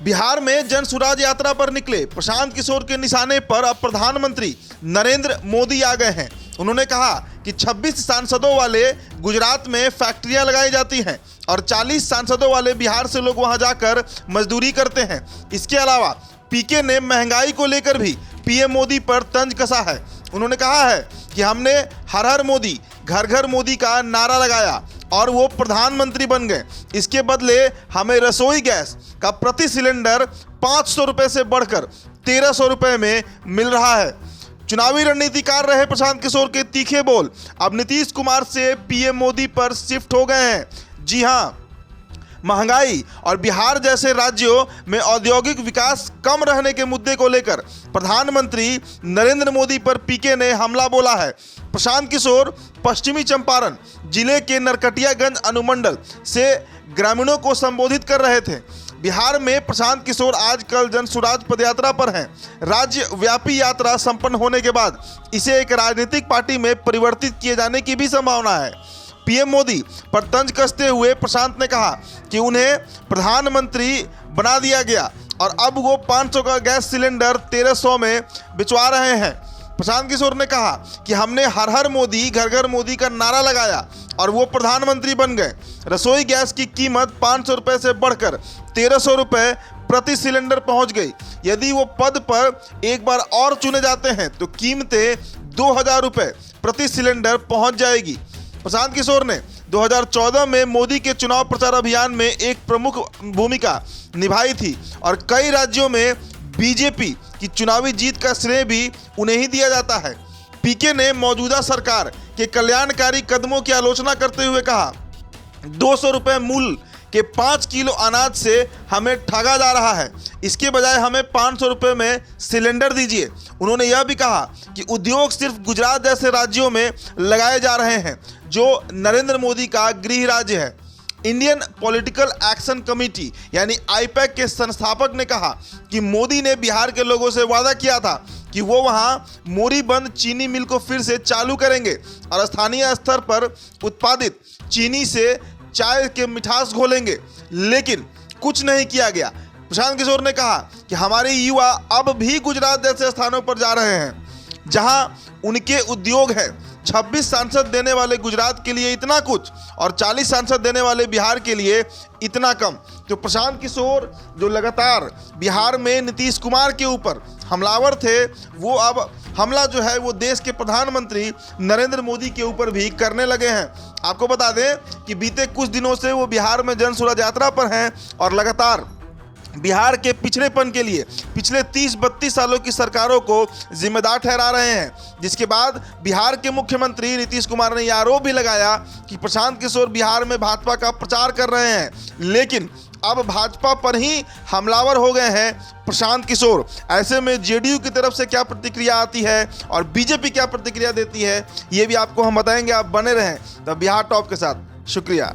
बिहार में जन सुराज यात्रा पर निकले प्रशांत किशोर के निशाने पर अब प्रधानमंत्री नरेंद्र मोदी आ गए हैं। उन्होंने कहा कि 26 सांसदों वाले गुजरात में फैक्ट्रियां लगाई जाती हैं और 40 सांसदों वाले बिहार से लोग वहां जाकर मजदूरी करते हैं। इसके अलावा पीके ने महंगाई को लेकर भी पीएम मोदी पर तंज कसा है। उन्होंने कहा है कि हमने हर हर मोदी घर घर मोदी का नारा लगाया और वो प्रधानमंत्री बन गए। इसके बदले हमें रसोई गैस का प्रति सिलेंडर 500 रुपये से बढ़कर 1300 रुपये में मिल रहा है। चुनावी रणनीतिकार रहे प्रशांत किशोर के तीखे बोल अब नीतीश कुमार से पीएम मोदी पर शिफ्ट हो गए हैं। जी हाँ, महंगाई और बिहार जैसे राज्यों में औद्योगिक विकास कम रहने के मुद्दे को लेकर प्रधानमंत्री नरेंद्र मोदी पर पीके ने हमला बोला है। प्रशांत किशोर पश्चिमी चंपारण जिले के नरकटियागंज अनुमंडल से ग्रामीणों को संबोधित कर रहे थे। बिहार में प्रशांत किशोर आजकल जन सुराज पदयात्रा पर हैं। राज्य व्यापी यात्रा संपन्न होने के बाद इसे एक राजनीतिक पार्टी में परिवर्तित किए जाने की भी संभावना है। पीएम मोदी पर तंज कसते हुए प्रशांत ने कहा कि उन्हें प्रधानमंत्री बना दिया गया और अब वो 500 का गैस सिलेंडर 1300 में बिचवा रहे हैं। प्रशांत किशोर ने कहा कि हमने हर हर मोदी घर घर मोदी का नारा लगाया और वो प्रधानमंत्री बन गए। रसोई गैस की कीमत 500 रुपये से बढ़कर 1300 रुपये प्रति सिलेंडर पहुंच गई। यदि वो पद पर एक बार और चुने जाते हैं तो कीमतें 2000 रुपये प्रति सिलेंडर पहुंच जाएगी। प्रशांत किशोर ने 2014 में मोदी के चुनाव प्रचार अभियान में एक प्रमुख भूमिका निभाई थी और कई राज्यों में बीजेपी की चुनावी जीत का श्रेय भी उन्हें ही दिया जाता है। पीके ने मौजूदा सरकार के कल्याणकारी कदमों की आलोचना करते हुए कहा, 200 रुपये मूल्य के 5 किलो अनाज से हमें ठगा जा रहा है, इसके बजाय हमें 500 रुपये में सिलेंडर दीजिए। उन्होंने यह भी कहा कि उद्योग सिर्फ गुजरात जैसे राज्यों में लगाए जा रहे हैं जो नरेंद्र मोदी का गृह राज्य है। इंडियन पॉलिटिकल एक्शन कमेटी यानी आईपैक के संस्थापक ने कहा कि मोदी ने बिहार के लोगों से वादा किया था कि वो वहां मोरीबंद चीनी मिल को फिर से चालू करेंगे और स्थानीय स्तर पर उत्पादित चीनी से चाय के मिठास घोलेंगे, लेकिन कुछ नहीं किया गया। प्रशांत किशोर ने कहा कि हमारे युवा अब भी गुजरात जैसे स्थानों पर जा रहे हैं जहां उनके उद्योग है। 26 सांसद देने वाले गुजरात के लिए इतना कुछ और 40 सांसद देने वाले बिहार के लिए इतना कम। तो प्रशांत किशोर जो लगातार बिहार में नीतीश कुमार के ऊपर हमलावर थे, वो अब हमला जो है वो देश के प्रधानमंत्री नरेंद्र मोदी के ऊपर भी करने लगे हैं। आपको बता दें कि बीते कुछ दिनों से वो बिहार में जन सुराज यात्रा पर हैं और लगातार बिहार के पिछड़ेपन के लिए पिछले 30-32 सालों की सरकारों को जिम्मेदार ठहरा रहे हैं। जिसके बाद बिहार के मुख्यमंत्री नीतीश कुमार ने यह आरोप भी लगाया कि प्रशांत किशोर बिहार में भाजपा का प्रचार कर रहे हैं, लेकिन अब भाजपा पर ही हमलावर हो गए हैं प्रशांत किशोर। ऐसे में जेडीयू की तरफ से क्या प्रतिक्रिया आती है और बीजेपी क्या प्रतिक्रिया देती है, ये भी आपको हम बताएंगे। आप बने रहें द बिहार टॉप के साथ। शुक्रिया।